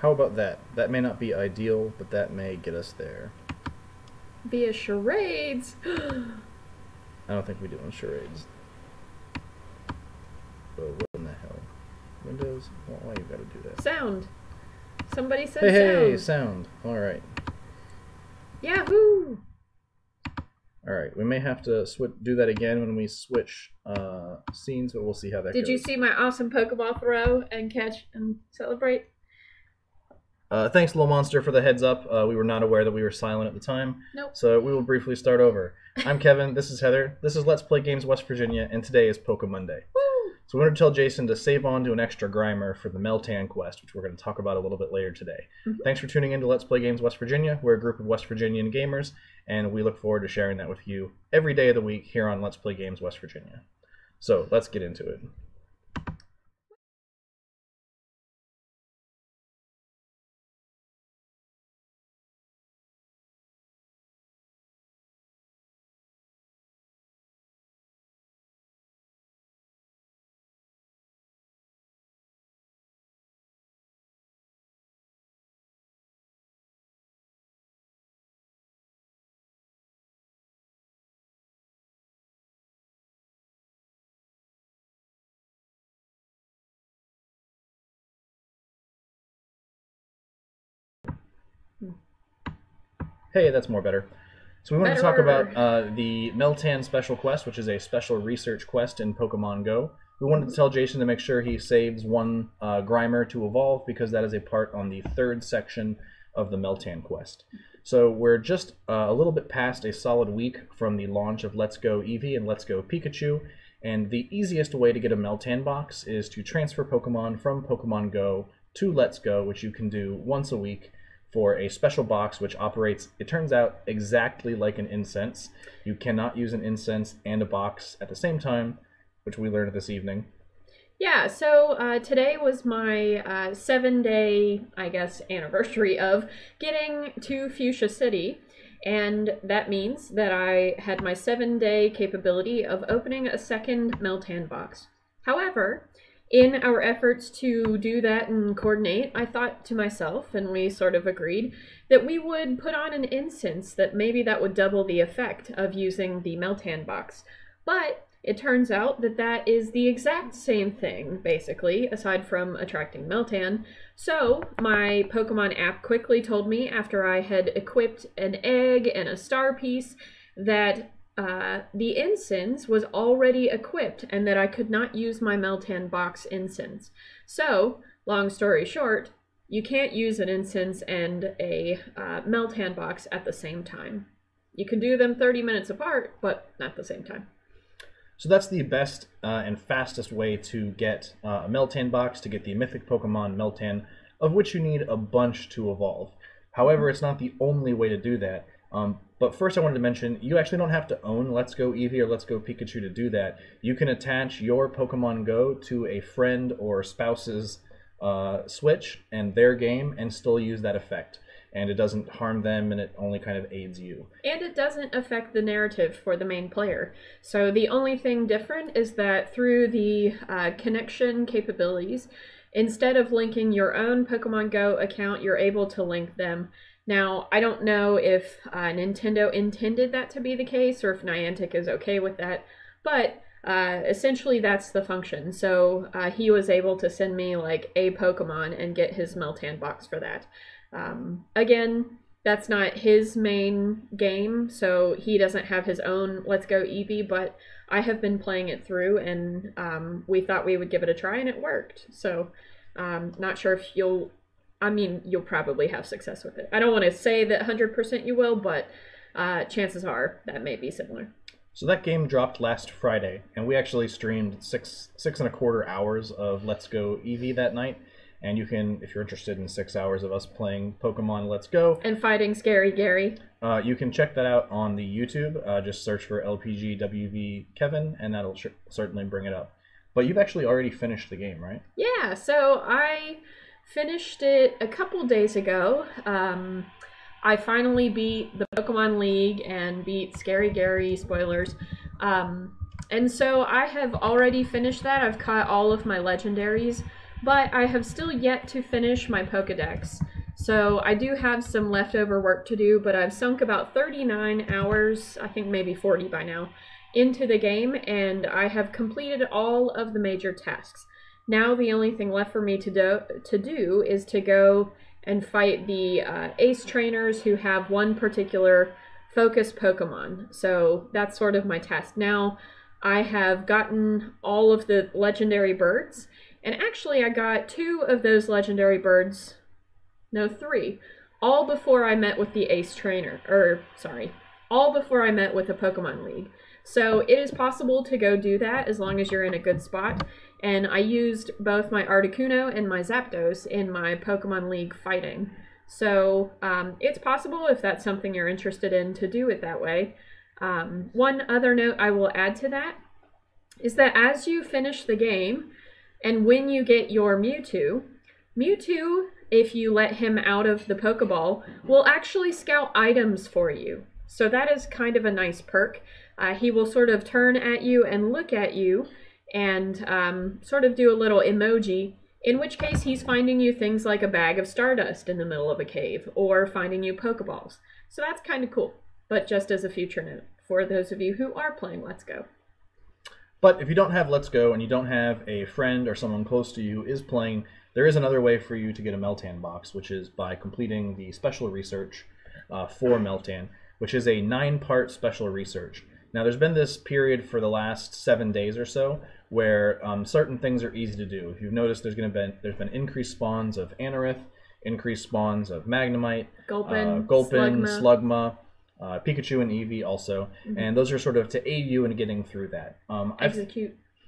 How about that? That may not be ideal, but that may get us there. Via charades. I don't think we do in charades. Oh, what in the hell? Windows? Why you gotta do that? Sound. Somebody said hey, sound. Hey, sound. Alright. Yahoo! Alright, we may have to do that again when we switch scenes, but we'll see how that goes. Did you see my awesome Pokeball throw and catch and celebrate? Thanks, Little Monster, for the heads up. We were not aware that we were silent at the time. Nope. So we will briefly start over. I'm Kevin, this is Heather, this is Let's Play Games West Virginia, and today is PokéMonday. Woo! So we wanted to tell Jason to save on to an extra Grimer for the Meltan quest, which we're going to talk about a little bit later today. Thanks for tuning in to Let's Play Games West Virginia. We're a group of West Virginian gamers, and we look forward to sharing that with you every day of the week here on Let's Play Games West Virginia. So let's get into it. Hey, that's more better. So we want to talk about the Meltan Special Quest, which is a special research quest in Pokemon Go. We wanted to tell Jason to make sure he saves one Grimer to evolve, because that is a part on the third section of the Meltan quest. So we're just a little bit past a solid week from the launch of Let's Go Eevee and Let's Go Pikachu, and the easiest way to get a Meltan box is to transfer Pokemon from Pokemon Go to Let's Go, which you can do once a week, for a special box which operates, it turns out, exactly like an incense. You cannot use an incense and a box at the same time, which we learned this evening. Yeah, so today was my 7-day, I guess, anniversary of getting to Fuchsia City, and that means that I had my 7-day capability of opening a second Meltan box. However, in our efforts to do that and coordinate, I thought to myself, and we sort of agreed, that we would put on an incense, that maybe that would double the effect of using the Meltan box. But it turns out that that is the exact same thing, basically, aside from attracting Meltan. So my Pokemon app quickly told me, after I had equipped an egg and a star piece, that the incense was already equipped and that I could not use my Meltan box incense. So, long story short, you can't use an incense and a Meltan box at the same time. You can do them 30 minutes apart, but not at the same time. So that's the best and fastest way to get a Meltan box, to get the mythic Pokemon Meltan, of which you need a bunch to evolve. However, it's not the only way to do that. But first I wanted to mention, you actually don't have to own Let's Go Eevee or Let's Go Pikachu to do that. You can attach your Pokemon Go to a friend or spouse's Switch and their game and still use that effect. And it doesn't harm them, and it only kind of aids you. And it doesn't affect the narrative for the main player. So the only thing different is that through the connection capabilities, instead of linking your own Pokemon Go account, you're able to link them. Now, I don't know if Nintendo intended that to be the case, or if Niantic is okay with that, but essentially that's the function. So he was able to send me like a Pokemon and get his Meltan box for that. Again, that's not his main game, so he doesn't have his own Let's Go Eevee, but I have been playing it through, and we thought we would give it a try, and it worked. So not sure if you'll probably have success with it. I don't want to say that 100% you will, but chances are that may be similar. So that game dropped last Friday, and we actually streamed six and a quarter hours of Let's Go Eevee that night. And you can, if you're interested in 6 hours of us playing Pokemon Let's Go. And fighting Scary Gary. You can check that out on the YouTube. Just search for LPGWV Kevin, and that'll certainly bring it up. But you've actually already finished the game, right? Yeah, so I finished it a couple days ago. I finally beat the Pokemon League and beat Scary Gary, spoilers. And so I have already finished that. I've caught all of my legendaries. but I have still yet to finish my Pokedex. So I do have some leftover work to do, but I've sunk about 39 hours, I think maybe 40 by now, into the game, and I have completed all of the major tasks. Now the only thing left for me to do is to go and fight the ace trainers who have one particular focus Pokemon. So that's sort of my task. Now I have gotten all of the legendary birds, and actually I got 2 of those legendary birds, no 3, all before I met with the ace trainer, all before I met with the Pokemon League. So it is possible to go do that as long as you're in a good spot. And I used both my Articuno and my Zapdos in my Pokemon League fighting. So it's possible, if that's something you're interested in, to do it that way. One other note I will add to that is that as you finish the game, and when you get your Mewtwo, if you let him out of the Pokeball, will actually scout items for you. So that is kind of a nice perk. He will sort of turn at you and look at you and sort of do a little emoji, in which case he's finding you things like a bag of Stardust in the middle of a cave, or finding you Pokeballs. So that's kind of cool, but just as a future note for those of you who are playing Let's Go. But if you don't have Let's Go and you don't have a friend or someone close to you who is playing, there is another way for you to get a Meltan box, which is by completing the special research for Meltan, which is a 9-part special research. Now, there's been this period for the last 7 days or so where certain things are easy to do. If you've noticed, there's been increased spawns of Anorith, increased spawns of Magnemite, Gulpin, Slugma, Pikachu and Eevee also, and those are sort of to aid you in getting through that.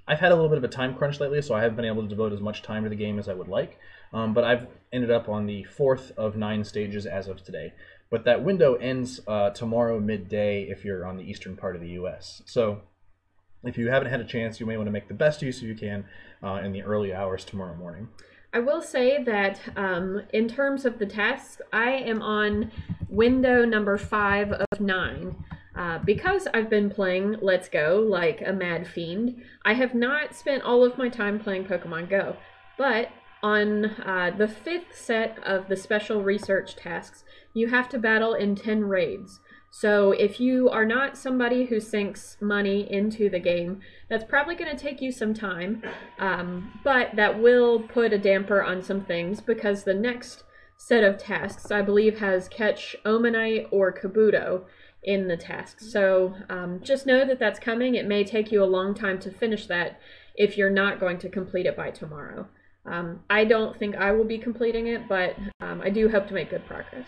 I've had a little bit of a time crunch lately, so I haven't been able to devote as much time to the game as I would like, but I've ended up on the 4th of 9 stages as of today. But that window ends tomorrow midday if you're on the eastern part of the US. So if you haven't had a chance, you may want to make the best use you can in the early hours tomorrow morning. I will say that in terms of the tasks, I am on window number 5 of 9. Because I've been playing Let's Go like a mad fiend, I have not spent all of my time playing Pokemon Go. But on the 5th set of the special research tasks, you have to battle in 10 raids. So if you are not somebody who sinks money into the game, that's probably going to take you some time, but that will put a damper on some things, because the next set of tasks, I believe, has catch Omanite or Kabuto in the tasks. So just know that that's coming. It may take you a long time to finish that if you're not going to complete it by tomorrow. I don't think I will be completing it, but I do hope to make good progress.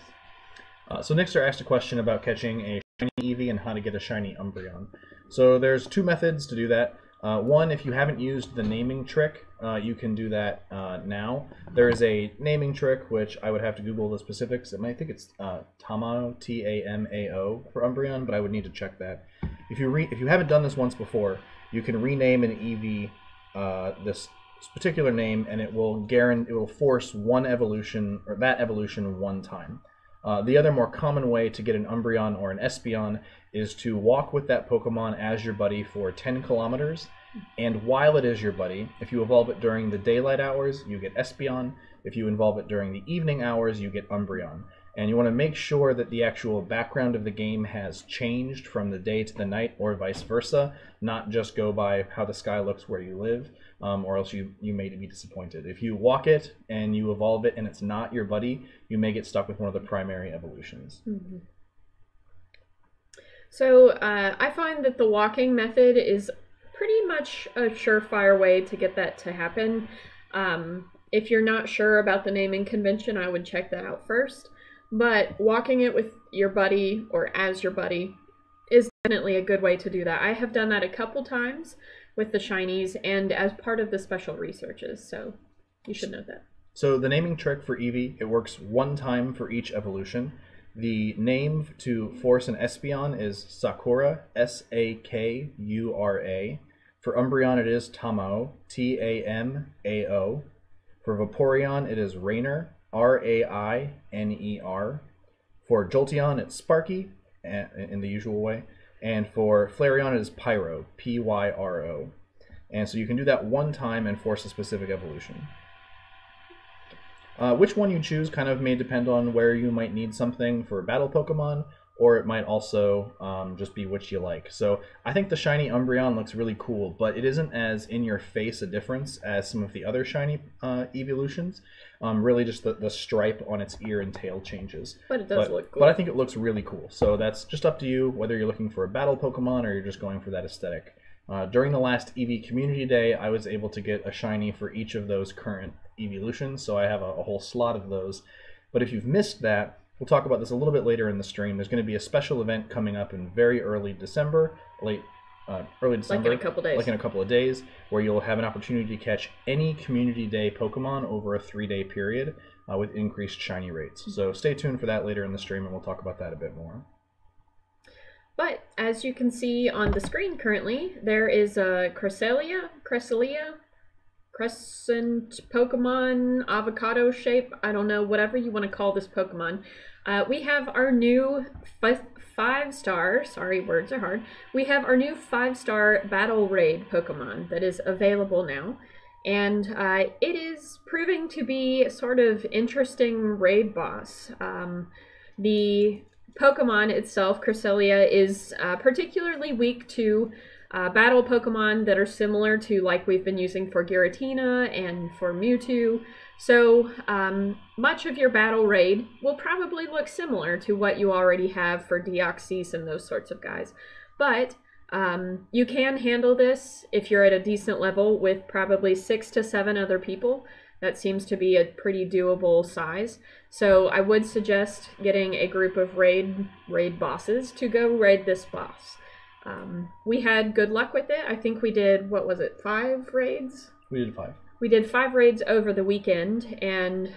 So Nixter asked a question about catching a shiny Eevee and how to get a shiny Umbreon. So there's 2 methods to do that. One, if you haven't used the naming trick, you can do that now. There is a naming trick, which I would have to Google the specifics. I think it's Tamao, T-A-M-A-O for Umbreon, but I would need to check that. If you haven't done this once before, you can rename an Eevee this particular name, and it will force one evolution, or that evolution, one time. The other more common way to get an Umbreon or an Espeon is to walk with that Pokemon as your buddy for 10 kilometers, and while it is your buddy, if you evolve it during the daylight hours, you get Espeon. If you evolve it during the evening hours, you get Umbreon. And you want to make sure that the actual background of the game has changed from the day to the night, or vice versa, not just go by how the sky looks where you live, or else you may be disappointed. If you walk it and you evolve it and it's not your buddy, you may get stuck with one of the primary evolutions. Mm-hmm. So I find that the walking method is pretty much a surefire way to get that to happen. If you're not sure about the naming convention, I would check that out first. But walking it with your buddy, or as your buddy, is definitely a good way to do that. I have done that a couple times with the shinies and as part of the special researches, so you should know that. So the naming trick for Eevee, it works one time for each evolution. The name to force an Espeon is Sakura, S-A-K-U-R-A. For Umbreon, it is Tamao, T-A-M-A-O. For Vaporeon, it is Rainer, R-A-I-N-E-R. For Jolteon, it's Sparky, in the usual way. And for Flareon, it is Pyro, P-Y-R-O. And so you can do that one time and force a specific evolution. Which one you choose kind of may depend on where you might need something for battle Pokemon, or it might also just be which you like. So I think the shiny Umbreon looks really cool, but it isn't as in-your-face a difference as some of the other shiny evolutions. Really just the stripe on its ear and tail changes. But it does look cool. But I think it looks really cool. So that's just up to you, whether you're looking for a battle Pokemon or you're just going for that aesthetic. During the last EV Community Day, I was able to get a shiny for each of those current evolutions, so I have a whole slot of those. But if you've missed that, we'll talk about this a little bit later in the stream. There's going to be a special event coming up in very early December, early December, like in a couple days. Like in a couple of days, where you'll have an opportunity to catch any Community Day Pokemon over a 3-day period with increased shiny rates. So stay tuned for that later in the stream, and we'll talk about that a bit more. But as you can see on the screen currently, there is a Cressalia, crescent Pokemon, avocado shape, I don't know, whatever you want to call this Pokemon. We have our new 5-star, sorry, words are hard. We have our new 5-star Battle Raid Pokemon that is available now. And it is proving to be a sort of interesting raid boss. The Pokemon itself, Cressalia, is particularly weak to battle Pokemon that are similar to like we've been using for Giratina and for Mewtwo. So much of your battle raid will probably look similar to what you already have for Deoxys and those sorts of guys. But you can handle this if you're at a decent level with probably 6 to 7 other people. That seems to be a pretty doable size. So I would suggest getting a group of raid bosses to go raid this boss. We had good luck with it. I think we did, what was it, 5 raids? We did 5. We did 5 raids over the weekend, and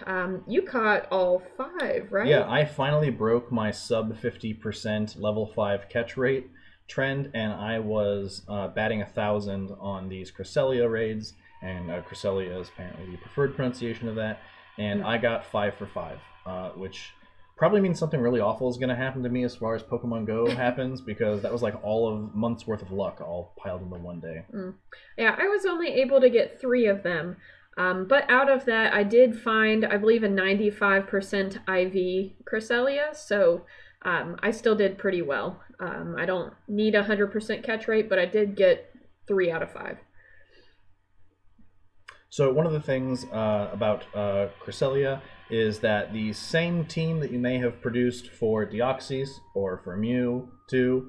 you caught all 5, right? Yeah, I finally broke my sub 50% level 5 catch rate trend, and I was batting 1,000 on these Cressalia raids. And Cressalia is apparently the preferred pronunciation of that. And I got 5 for 5, which probably means something really awful is going to happen to me as far as Pokemon Go happens, because that was like all of months worth of luck all piled into one day. Yeah, I was only able to get 3 of them. But out of that, I did find, I believe, a 95% IV Cressalia. So I still did pretty well. I don't need a 100% catch rate, but I did get 3 out of 5. So one of the things about Cressalia is that the same team that you may have produced for Deoxys or for Mewtwo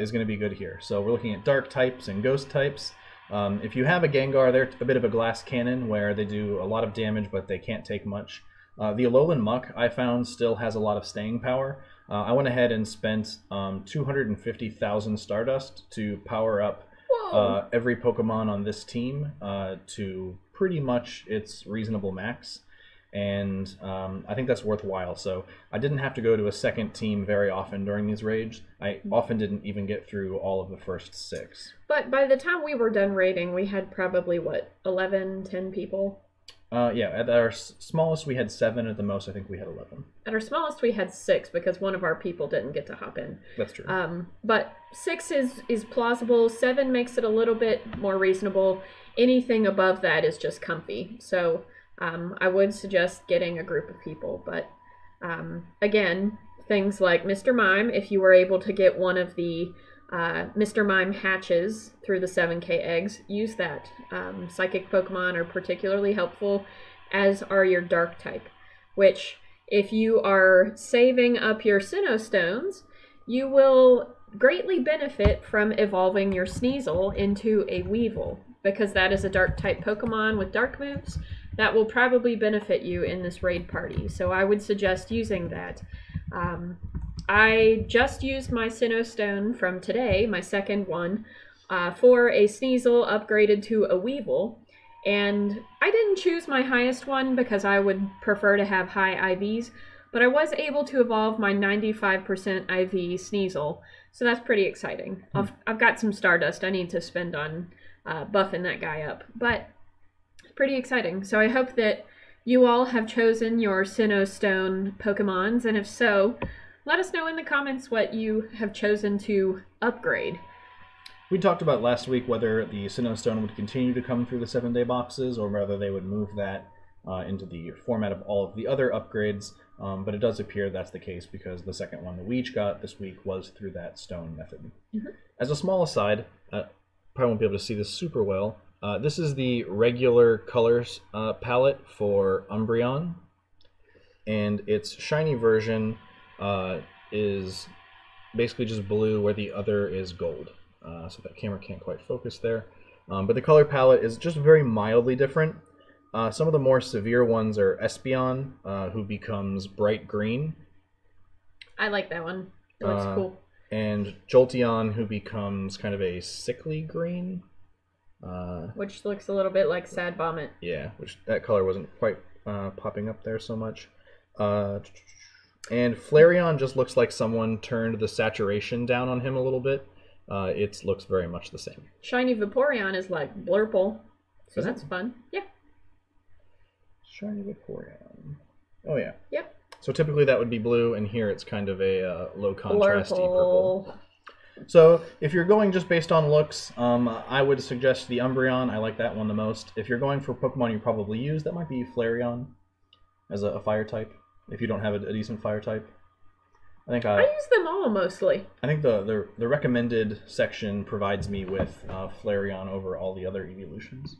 is going to be good here. So we're looking at dark types and ghost types. If you have a Gengar, they're a bit of a glass cannon where they do a lot of damage, but they can't take much. The Alolan Muck, I found, still has a lot of staying power. I went ahead and spent 250,000 Stardust to power up every Pokemon on this team to pretty much its reasonable max, and I think that's worthwhile. So I didn't have to go to a second team very often during these raids. I often didn't even get through all of the first 6. But by the time we were done raiding, we had probably, what, 11, 10 people? Yeah, at our smallest we had 7, at the most I think we had 11. At our smallest we had 6 because one of our people didn't get to hop in. That's true. But 6 is plausible, 7 makes it a little bit more reasonable. Anything above that is just comfy. So I would suggest getting a group of people. But again, things like Mr. Mime, if you were able to get one of the Mr. Mime hatches through the 7K eggs, use that. Psychic Pokemon are particularly helpful, as are your Dark type, which if you are saving up your Sinnoh Stones, you will greatly benefit from evolving your Sneasel into a Weevil, because that is a Dark type Pokemon with Dark moves. That will probably benefit you in this raid party, so I would suggest using that. I just used my Sinnoh Stone from today, my second one, for a Sneasel upgraded to a Weevil, and I didn't choose my highest one because I would prefer to have high IVs, but I was able to evolve my 95% IV Sneasel, so that's pretty exciting. I've got some Stardust I need to spend on buffing that guy up, but it's pretty exciting. So I hope that you all have chosen your Sinnoh Stone Pokemons, and if so, let us know in the comments what you have chosen to upgrade. We talked about last week whether the Sinnoh Stone would continue to come through the 7-day boxes or whether they would move that into the format of all of the other upgrades, but it does appear that's the case because the second one that we each got this week was through that stone method. As a small aside, probably won't be able to see this super well, this is the regular colors palette for Umbreon, and its shiny version is basically just blue where the other is gold. So that camera can't quite focus there. But the color palette is just very mildly different. Some of the more severe ones are Espeon, who becomes bright green. I like that one. It looks cool. And Jolteon, who becomes kind of a sickly green. Which looks a little bit like Sad Vomit. Yeah, which that color wasn't quite popping up there so much. And Flareon just looks like someone turned the saturation down on him a little bit. It looks very much the same. Shiny Vaporeon is like Blurple, so that's fun. Yeah. Shiny Vaporeon. Oh yeah. Yep. So typically that would be blue, and here it's kind of a low contrasty purple. Blurple. So if you're going just based on looks, I would suggest the Umbreon. I like that one the most. If you're going for Pokemon you probably use, that might be Flareon as a fire type. If you don't have a decent fire type, I use them all mostly. I think the recommended section provides me with Flareon over all the other evolutions.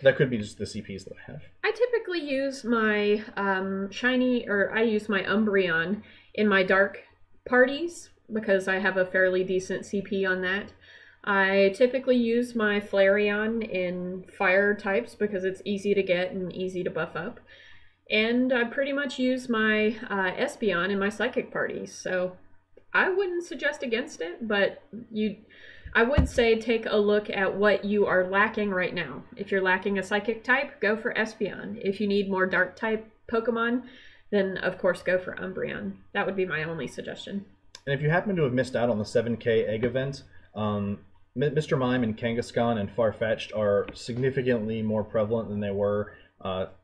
That could be just the CPs that I have. I typically use my I use my Umbreon in my dark parties because I have a fairly decent CP on that. I typically use my Flareon in fire types because it's easy to get and easy to buff up. And I pretty much use my Espeon in my psychic parties, so I wouldn't suggest against it, but I would say take a look at what you are lacking right now. If you're lacking a psychic type, go for Espeon. If you need more dark type Pokemon, then of course go for Umbreon. That would be my only suggestion. And if you happen to have missed out on the 7K egg event, Mr. Mime and Kangaskhan and Farfetch'd are significantly more prevalent than they were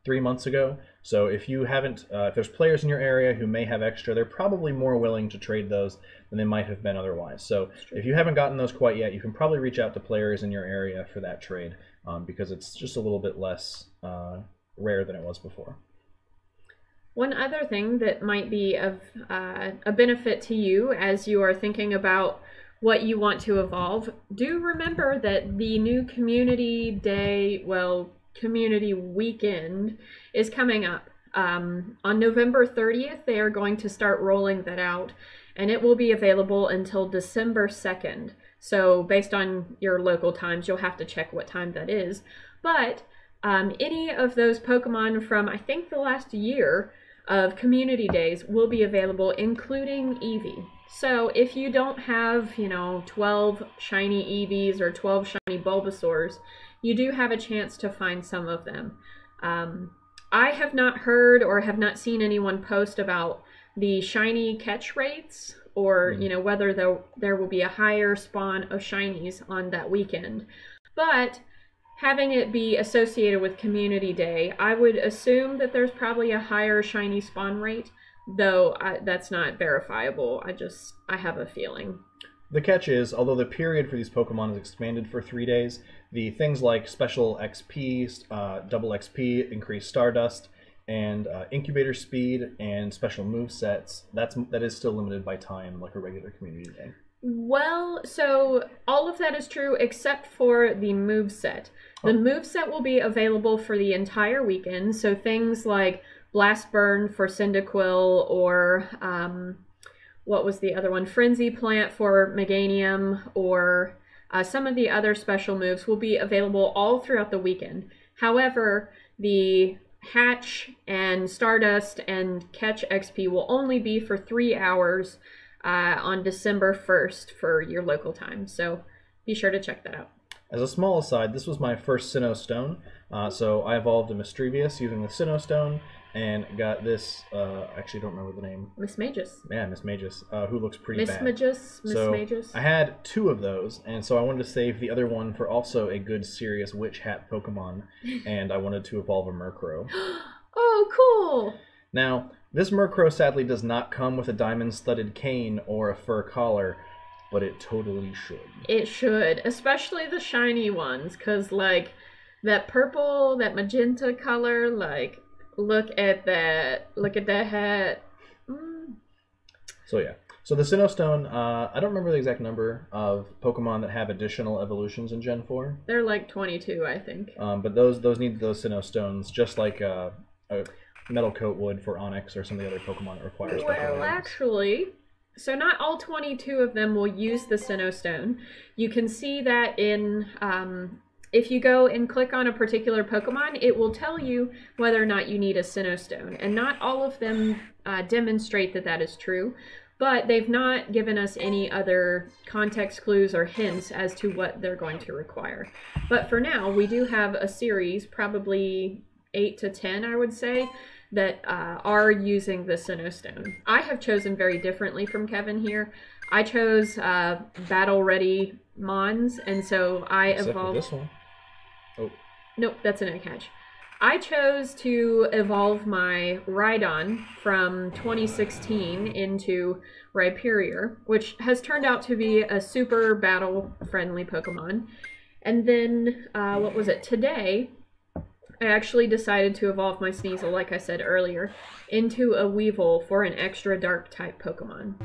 3 months ago. So if you haven't, if there's players in your area who may have extra, they're probably more willing to trade those than they might have been otherwise. So if you haven't gotten those quite yet, you can probably reach out to players in your area for that trade because it's just a little bit less rare than it was before. One other thing that might be of a benefit to you as you are thinking about what you want to evolve, do remember that the new community day, community weekend is coming up. On November 30th, they are going to start rolling that out, and it will be available until December 2nd. So based on your local times, you'll have to check what time that is. But any of those Pokemon from, I think, the last year of community days will be available, including Eevee. So if you don't have, 12 shiny Eevees or 12 shiny Bulbasaurs, you do have a chance to find some of them. I have not heard or have not seen anyone post about the shiny catch rates or, whether there will be a higher spawn of shinies on that weekend. But having it be associated with Community Day, I would assume that there's probably a higher shiny spawn rate, though that's not verifiable. I have a feeling. The catch is, although the period for these Pokemon is expanded for 3 days, the things like special XP, double XP, increased Stardust, and incubator speed and special move sets, that is still limited by time like a regular community day. Well, so all of that is true except for the moveset. The moveset will be available for the entire weekend, so things like Blast Burn for Cyndaquil or what was the other one? Frenzy Plant for Meganium, or some of the other special moves will be available all throughout the weekend. However, the Hatch and Stardust and Catch XP will only be for 3 hours on December 1st for your local time. So be sure to check that out. As a small aside, this was my first Sinnoh Stone. So I evolved a Mischievous using the Sinnoh Stone, and got this, actually don't remember the name. Miss Magus. Yeah, Miss Magus, who looks pretty bad. Miss Magus. I had 2 of those, and so I wanted to save the other one for also a good, serious Witch Hat Pokemon, and I wanted to evolve a Murkrow. Oh, cool! Now, this Murkrow sadly does not come with a diamond-studded cane or a fur collar, but it totally should. It should, especially the shiny ones, because, that purple, that magenta color, Look at that. Look at that hat. So yeah. So the Sinnoh Stone, I don't remember the exact number of Pokemon that have additional evolutions in Gen 4. They're like 22, I think. But those need those Sinnoh Stones, just like a Metal Coat would for Onix or some of the other Pokemon that require special items. Well, actually, so not all 22 of them will use the Sinnoh Stone. You can see that in... if you go and click on a particular Pokemon, it will tell you whether or not you need a Sinnoh Stone. And not all of them demonstrate that that is true, but they've not given us any other context clues or hints as to what they're going to require. But for now, we do have a series, probably 8 to 10, I would say, that are using the Sinnoh Stone. I have chosen very differently from Kevin here. I chose battle-ready Mons, and so I Except evolved... for this one. Oh. Nope, that's an egg hatch. I chose to evolve my Rhydon from 2016 into Rhyperior, which has turned out to be a super battle-friendly Pokemon. And then, what was it? Today, I actually decided to evolve my Sneasel, like I said earlier, into a Weevil for an extra Dark-type Pokemon.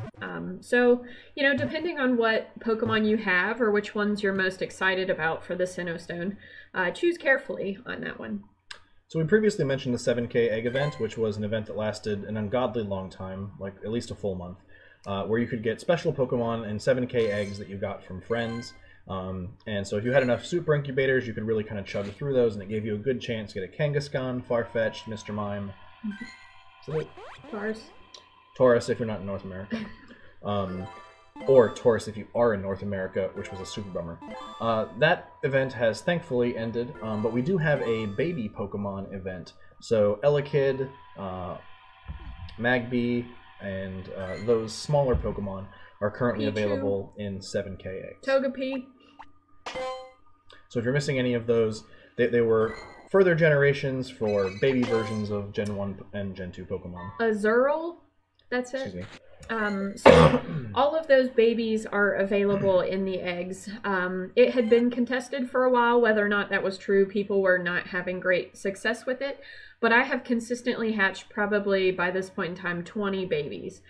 So, you know, depending on what Pokemon you have or which ones you're most excited about for the Sinnoh Stone, choose carefully on that one. So we previously mentioned the 7K egg event, which was an event that lasted an ungodly long time, like at least a full month, where you could get special Pokemon and 7K eggs that you got from friends. And so if you had enough super incubators, you could really kind of chug through those, and it gave you a good chance to get a Kangaskhan, Farfetch'd, Mr. Mime. Taurus if you're not in North America. Or Taurus if you are in North America, which was a super bummer. That event has thankfully ended, but we do have a baby Pokemon event. So Elekid, Magby, and those smaller Pokemon are currently available in 7K eggs. Togepi. So if you're missing any of those, they were further generations for baby versions of Gen 1 and Gen 2 Pokemon. Azurill? That's it? Excuse me. So all of those babies are available in the eggs. It had been contested for a while whether or not that was true. People were not having great success with it, but I have consistently hatched probably by this point in time 20 babies.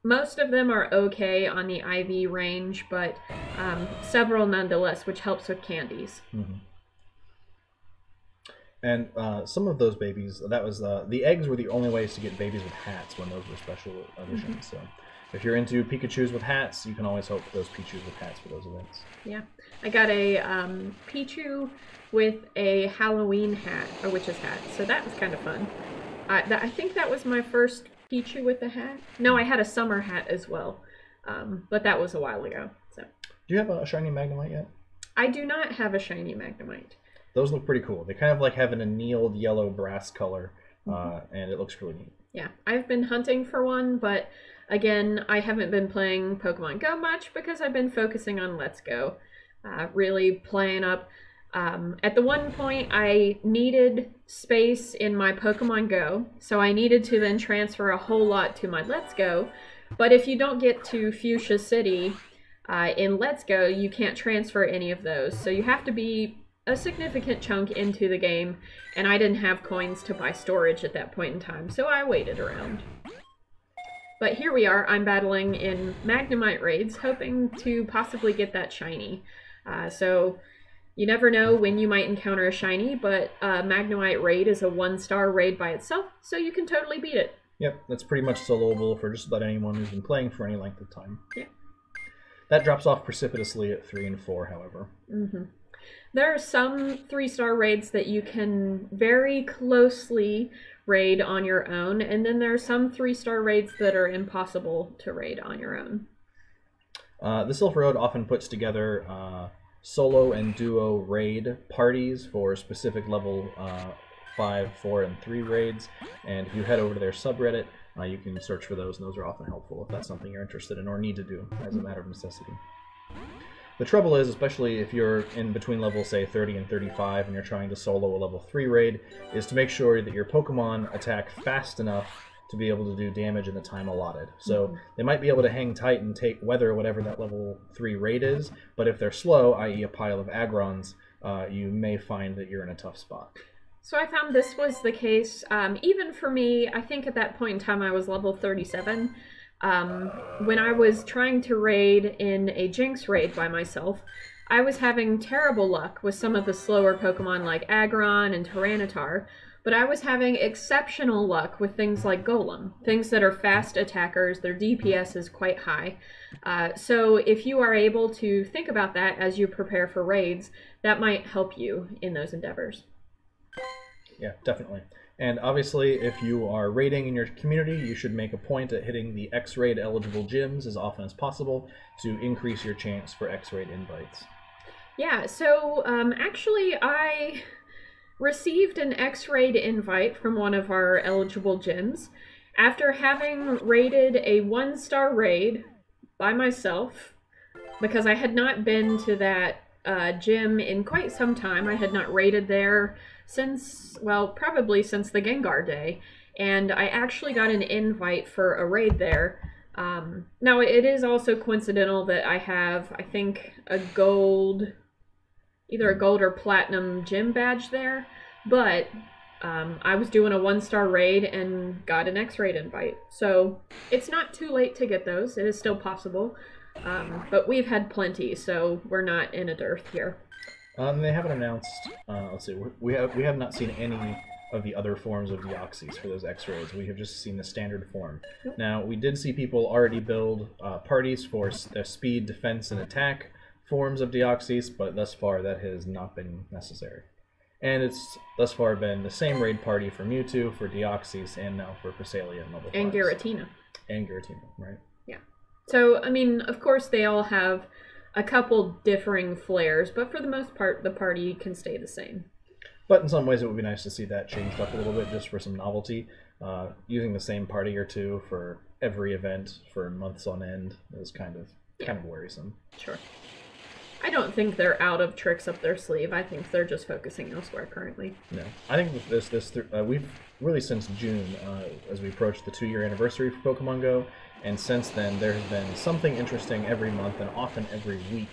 Most of them are okay on the IV range, but several nonetheless, which helps with candies. Mm-hmm. And some of those babies, that was the eggs were the only ways to get babies with hats when those were special editions. Mm-hmm. So if you're into Pikachus with hats, you can always hope for those Pichus with hats for those events. Yeah, I got a Pichu with a Halloween hat, a witch's hat, so that was kind of fun. I think that was my first Pichu with a hat. No, I had a summer hat as well, but that was a while ago. So, do you have a shiny Magnemite yet? I do not have a shiny Magnemite. Those look pretty cool. They kind of like have an annealed yellow brass color, and it looks really neat. Yeah, I've been hunting for one, but again, I haven't been playing Pokemon Go much because I've been focusing on Let's Go, really playing up. At the one point, I needed space in my Pokemon Go, so I needed to then transfer a whole lot to my Let's Go. But if you don't get to Fuchsia City in Let's Go, you can't transfer any of those. So you have to be a significant chunk into the game, and I didn't have coins to buy storage at that point in time, so I waited around. But here we are, I'm battling in Magnemite raids, hoping to possibly get that shiny. So you never know when you might encounter a shiny, but Magnemite raid is a 1-star raid by itself, so you can totally beat it. Yep, that's pretty much soloable for just about anyone who's been playing for any length of time. Yeah. That drops off precipitously at 3 and 4, however. Mm-hmm. There are some 3-star raids that you can very closely raid on your own, and then there are some 3-star raids that are impossible to raid on your own. The Silph Road often puts together solo and duo raid parties for specific level 5, 4, and 3 raids, and if you head over to their subreddit, you can search for those, and those are often helpful if that's something you're interested in or need to do as a matter of necessity. The trouble is, especially if you're in between level, say, 30 and 35, and you're trying to solo a level 3 raid, is to make sure that your Pokemon attack fast enough to be able to do damage in the time allotted. So they might be able to hang tight and take weather whatever that level 3 raid is, but if they're slow, i.e. a pile of Agrons, you may find that you're in a tough spot. So I found this was the case, even for me. I think at that point in time I was level 37. When I was trying to raid in a Jinx raid by myself, I was having terrible luck with some of the slower Pokemon like Aggron and Tyranitar, but I was having exceptional luck with things like Golem, things that are fast attackers. Their DPS is quite high. So if you are able to think about that as you prepare for raids, that might help you in those endeavors. Yeah, definitely. And obviously, if you are raiding in your community, you should make a point at hitting the X-Raid eligible gyms as often as possible to increase your chance for X-Raid invites. Yeah, so actually I received an X-Raid invite from one of our eligible gyms after having raided a 1-star raid by myself, because I had not been to that gym in quite some time. I had not raided there since, well, probably since the Gengar day, and I actually got an invite for a raid there. Now, it is also coincidental that I have, I think, a gold, either a gold or platinum gym badge there, but I was doing a 1-star raid and got an X-Raid invite. So it's not too late to get those. It is still possible. But we've had plenty, so we're not in a dearth here. They haven't announced, let's see, we have not seen any of the other forms of Deoxys for those X-Rays. We have just seen the standard form. Yep. Now, we did see people already build parties for the speed, defense, and attack forms of Deoxys, but thus far that has not been necessary. And it's thus far been the same raid party for Mewtwo, for Deoxys, and now for Cressalia and level 5. And Giratina. And Giratina, right? Yeah. So, I mean, of course they all have a couple differing flares, but for the most part, the party can stay the same. But in some ways, it would be nice to see that changed up a little bit, just for some novelty. Using the same party or two for every event for months on end is kind of worrisome. Sure. I don't think they're out of tricks up their sleeve. I think they're just focusing elsewhere currently. No, I think we've really since June, as we approach the 2-year anniversary for Pokemon Go, and since then there has been something interesting every month and often every week.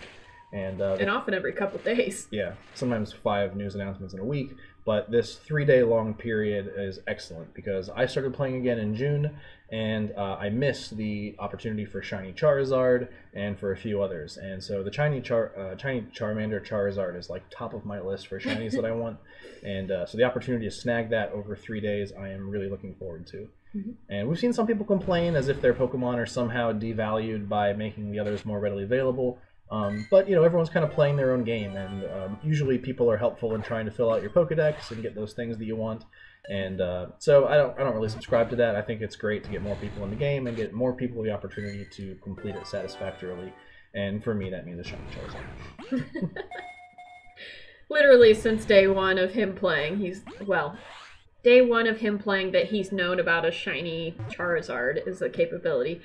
And often every couple days. Yeah, sometimes 5 news announcements in a week. But this 3-day long period is excellent because I started playing again in June, and I missed the opportunity for Shiny Charizard and for a few others. And so the Shiny Charmander Charizard is like top of my list for shinies that I want. And so the opportunity to snag that over 3 days, I am really looking forward to. Mm-hmm. And we've seen some people complain as if their Pokemon are somehow devalued by making the others more readily available. But, you know, everyone's kind of playing their own game, and usually people are helpful in trying to fill out your Pokedex and get those things that you want. And so I don't really subscribe to that. I think it's great to get more people in the game and get more people the opportunity to complete it satisfactorily. And for me, that means a Shiny Charizard. Literally since day one of him playing, day one of him playing that he's known about a Shiny Charizard is a capability.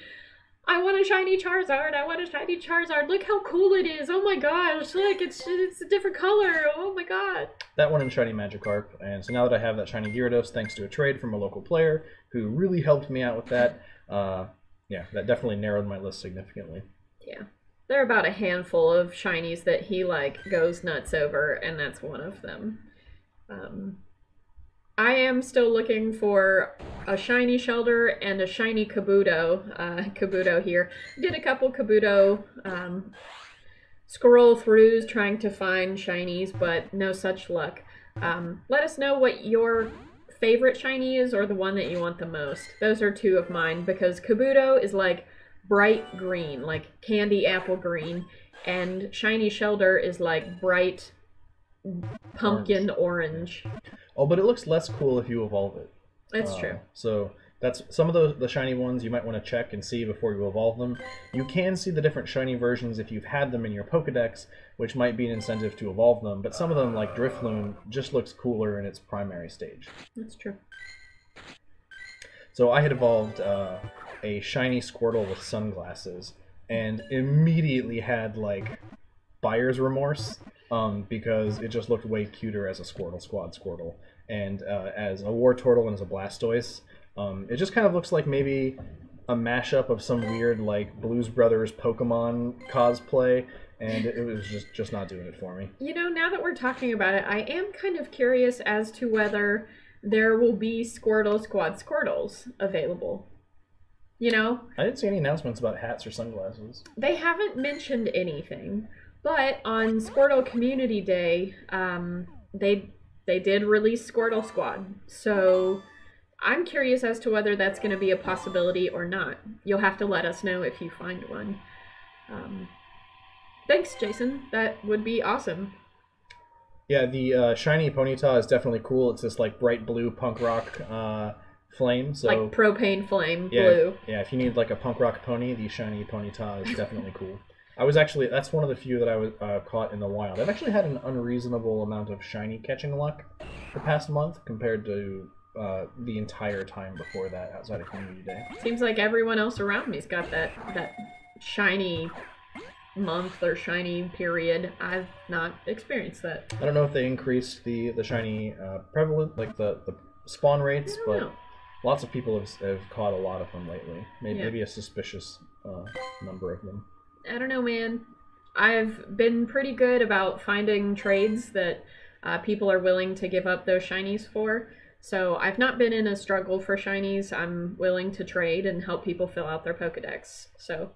I want a Shiny Charizard! I want a Shiny Charizard! Look how cool it is! Oh my gosh! Look, it's a different color! Oh my god! That one and Shiny Magikarp. And so now that I have that Shiny Gyarados, thanks to a trade from a local player who really helped me out with that, yeah, that definitely narrowed my list significantly. Yeah. There are about a handful of shinies that he, goes nuts over, and that's one of them. I am still looking for a shiny Shelder and a shiny Kabuto here. I did a couple Kabuto scroll throughs trying to find shinies, but no such luck. Let us know what your favorite shiny is or the one that you want the most. Those are 2 of mine, because Kabuto is like bright green, like candy apple green, and shiny Shelder is like bright pumpkin orange. Oh, but it looks less cool if you evolve it. That's true. So that's some of the shiny ones you might want to check and see before you evolve them. You can see the different shiny versions if you've had them in your Pokedex, which might be an incentive to evolve them. But some of them, like Drifloon, just looks cooler in its primary stage. That's true. So I had evolved a shiny Squirtle with sunglasses, and immediately had buyer's remorse. Because it just looked way cuter as a Squirtle Squad Squirtle. And as a Wartortle and as a Blastoise, it just kind of looks like maybe a mashup of some weird like Blues Brothers Pokemon cosplay, and it was just not doing it for me. You know, now that we're talking about it, I am kind of curious as to whether there will be Squirtle Squad Squirtles available. You know? I didn't see any announcements about hats or sunglasses. They haven't mentioned anything, but on Squirtle Community Day, they did release Squirtle Squad. So I'm curious as to whether that's going to be a possibility or not. You'll have to let us know if you find one. Thanks, Jason. That would be awesome. Yeah, the shiny Ponyta is definitely cool. It's this like bright blue punk rock flame. So like propane flame blue. Yeah, if you need like a punk rock pony, the shiny Ponyta is definitely cool. That's one of the few that I was caught in the wild. I've actually had an unreasonable amount of shiny catching luck the past month compared to the entire time before that outside of Community Day. Seems like everyone else around me's got that shiny month or shiny period. I've not experienced that. I don't know if they increased the shiny prevalent, like the spawn rates, but lots of people have caught a lot of them lately. Maybe a suspicious number of them. I don't know, man. I've been pretty good about finding trades that people are willing to give up those shinies for. So I've not been in a struggle for shinies. I'm willing to trade and help people fill out their Pokedex. So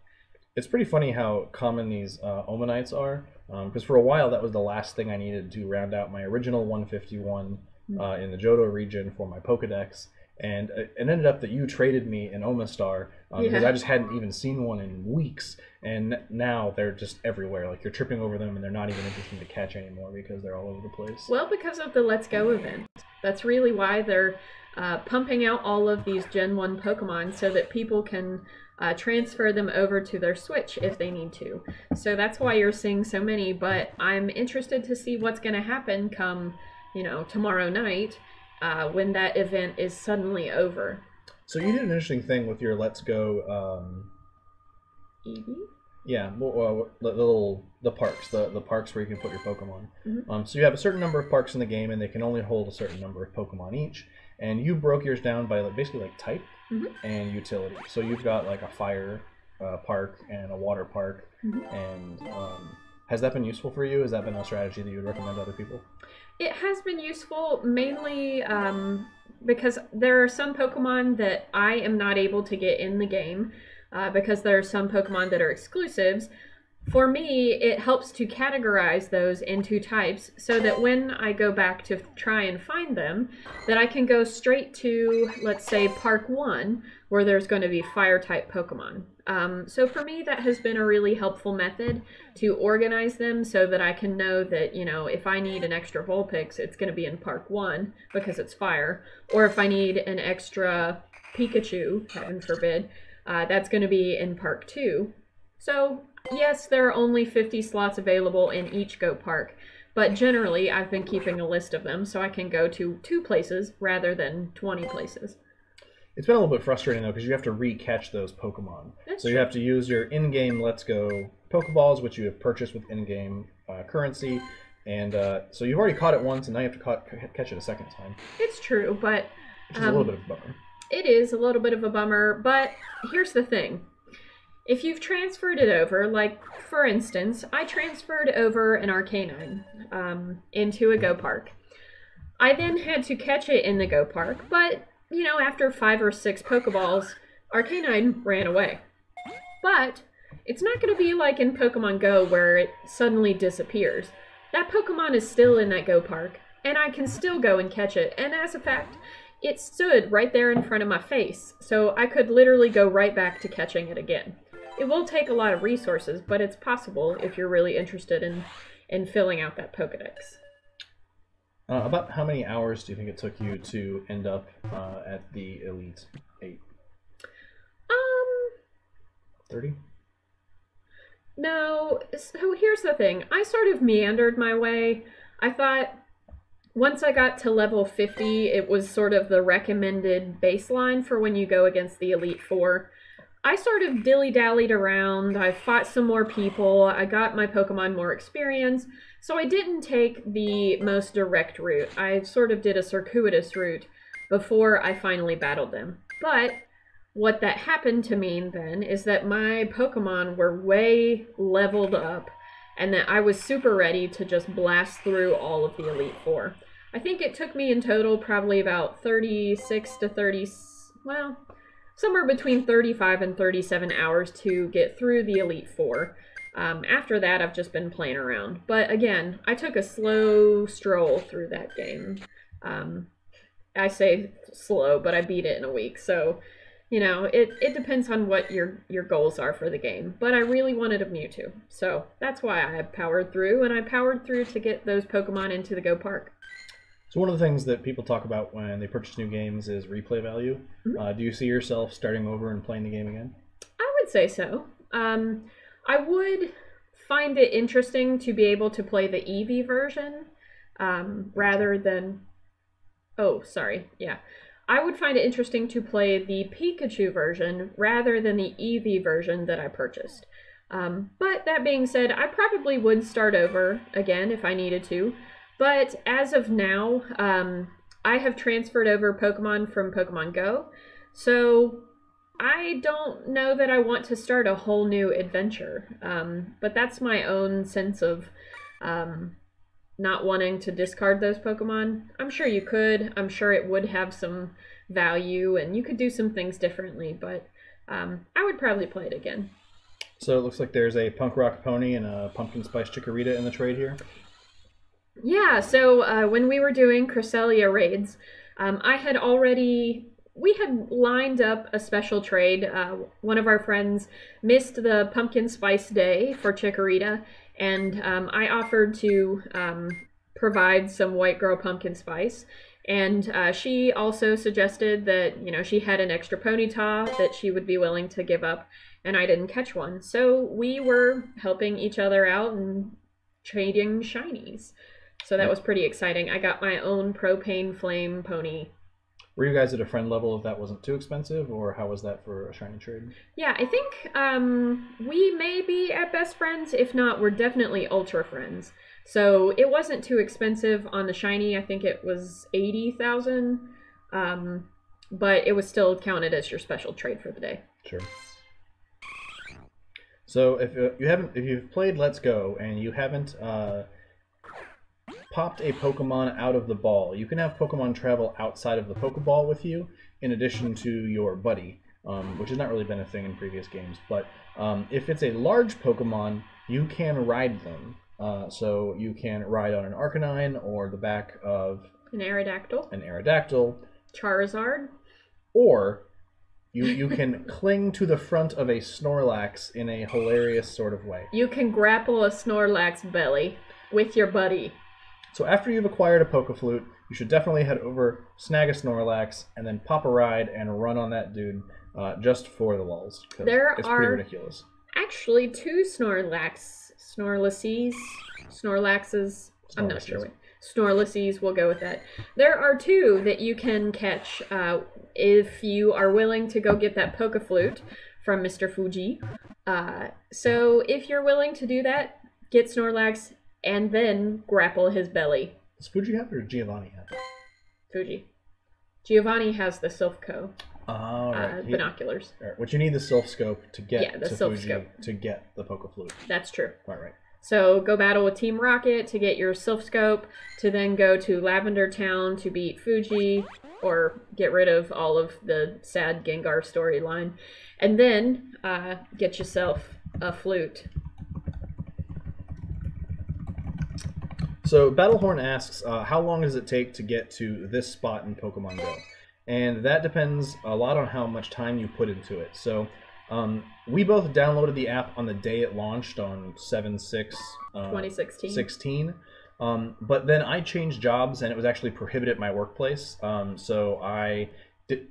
it's pretty funny how common these Omanites are, because for a while that was the last thing I needed to round out my original 151 in the Johto region for my Pokedex, and it ended up that you traded me an Omastar because I just hadn't even seen one in weeks, and now they're just everywhere. Like, you're tripping over them and they're not even interesting to catch anymore because they're all over the place. Well, because of the Let's Go event. That's really why they're pumping out all of these Gen 1 Pokemon so that people can transfer them over to their Switch if they need to. So that's why you're seeing so many, but I'm interested to see what's going to happen come, tomorrow night when that event is suddenly over. So you did an interesting thing with your Let's Go... Eevee? Yeah, the parks, the parks where you can put your Pokemon. Mm-hmm. So you have a certain number of parks in the game, and they can only hold a certain number of Pokemon each. And you broke yours down by basically type and utility. So you've got like a fire park and a water park. And has that been useful for you? Has that been a strategy that you would recommend to other people? It has been useful mainly because there are some Pokemon that I am not able to get in the game. Because there are some Pokemon that are exclusives. For me, it helps to categorize those into types so that when I go back to try and find them, that I can go straight to, let's say, Park 1, where there's going to be Fire-type Pokemon. So for me, that has been a really helpful method to organize them so that I can know that, if I need an extra Vulpix, it's going to be in Park 1 because it's Fire. Or if I need an extra Pikachu, heaven forbid, that's going to be in Park 2. So, yes, there are only 50 slots available in each Go Park, but generally I've been keeping a list of them so I can go to 2 places rather than 20 places. It's been a little bit frustrating, though, because you have to re-catch those Pokemon. So you have to use your in-game Let's Go Pokeballs, which you have purchased with in-game currency, and so you've already caught it once, and now you have to catch it a second time. It's true, but... which is a little bit of a bummer. It is a little bit of a bummer, but here's the thing. If you've transferred it over, like, for instance, I transferred over an Arcanine into a Go Park. I then had to catch it in the Go Park, but, after 5 or 6 Pokeballs, Arcanine ran away. But it's not going to be like in Pokemon Go where it suddenly disappears. That Pokemon is still in that Go Park, and I can still go and catch it, and as a fact... it stood right there in front of my face, so I could literally go right back to catching it again. It will take a lot of resources, but it's possible if you're really interested in filling out that Pokedex. About how many hours do you think it took you to end up at the Elite 8? 30? No, so here's the thing. I sort of meandered my way. I thought... once I got to level 50, it was sort of the recommended baseline for when you go against the Elite Four. I sort of dilly-dallied around, I fought some more people, I got my Pokemon more experience, so I didn't take the most direct route. I sort of did a circuitous route before I finally battled them. But what that happened to mean then is that my Pokemon were way leveled up and that I was super ready to just blast through all of the Elite Four. I think it took me in total probably about 36 to 30, well, somewhere between 35 and 37 hours to get through the Elite Four. After that, I've just been playing around. But again, I took a slow stroll through that game. I say slow, but I beat it in a week. So, you know, it depends on what your goals are for the game. But I really wanted a Mewtwo. So that's why I powered through, and I powered through to get those Pokemon into the Go Park. So one of the things that people talk about when they purchase new games is replay value. Do you see yourself starting over and playing the game again? I would say so. I would find it interesting to be able to play the Eevee version rather than... Oh, sorry. Yeah. I would find it interesting to play the Pikachu version rather than the Eevee version that I purchased. But that being said, I probably would start over again if I needed to. But as of now, I have transferred over Pokemon from Pokemon Go. So I don't know that I want to start a whole new adventure, but that's my own sense of not wanting to discard those Pokemon. I'm sure you could. I'm sure it would have some value, and you could do some things differently, but I would probably play it again. So it looks like there's a Punk Rock Pony and a Pumpkin Spice Chikorita in the trade here? Yeah, so when we were doing Cressalia raids, we had lined up a special trade. One of our friends missed the Pumpkin Spice Day for Chikorita, and I offered to provide some White Girl Pumpkin Spice. And she also suggested that, you know, she had an extra Ponyta that she would be willing to give up, and I didn't catch one. So we were helping each other out and trading shinies. So that was pretty exciting. I got my own Propane Flame Pony. Were you guys at a friend level if that wasn't too expensive, or how was that for a shiny trade? Yeah, I think we may be at best friends. If not, we're definitely ultra friends. So it wasn't too expensive on the shiny. I think it was 80,000, but it was still counted as your special trade for the day. Sure. So if you've played Let's Go and you haven't popped a Pokemon out of the ball, you can have Pokemon travel outside of the Pokeball with you in addition to your buddy, which has not really been a thing in previous games. But if it's a large Pokemon, you can ride them. So you can ride on an Arcanine or the back of an Aerodactyl, Charizard, or you can cling to the front of a Snorlax in a hilarious sort of way. You can grapple a Snorlax belly with your buddy. So after you've acquired a Pokeflute, you should definitely head over, snag a Snorlax, and then pop a ride and run on that dude just for the lulz. It's pretty ridiculous. Actually, two Snorlaxes. I'm not sure. Snorlaxes, we'll go with that. There are two that you can catch if you are willing to go get that Pokeflute from Mr. Fuji. So if you're willing to do that, get Snorlax and then grapple his belly. Does Fuji have it or Giovanni have it? Fuji. Giovanni has the Silphco. Right. Binoculars. Right. Which you need the Silph Scope to get the to Silph Fuji Scope. to get the Pokeflute. That's true. Right. So go battle with Team Rocket to get your Silph Scope, to then go to Lavender Town to beat Fuji, or get rid of all of the sad Gengar storyline, and then get yourself a flute. So Battlehorn asks, how long does it take to get to this spot in Pokemon Go? And that depends a lot on how much time you put into it. So we both downloaded the app on the day it launched on 7/6/2016. But then I changed jobs and it was actually prohibited at my workplace. So I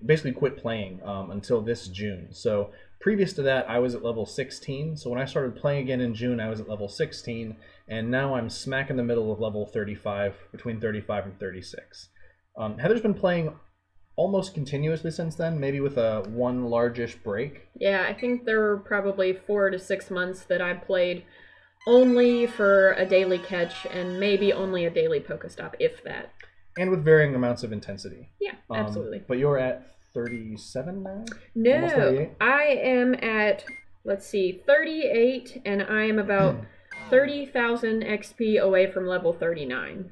basically quit playing until this June. So previous to that, I was at level 16. So when I started playing again in June, I was at level 16. And now I'm smack in the middle of level 35, between 35 and 36. Heather's been playing almost continuously since then, maybe with a one largish break. Yeah, I think there were probably 4 to 6 months that I played only for a daily catch and maybe only a daily Pokestop, if that. And with varying amounts of intensity. Yeah, absolutely. But you're at 37 now? No, I am at, let's see, 38, and I am about 30,000 XP away from level 39.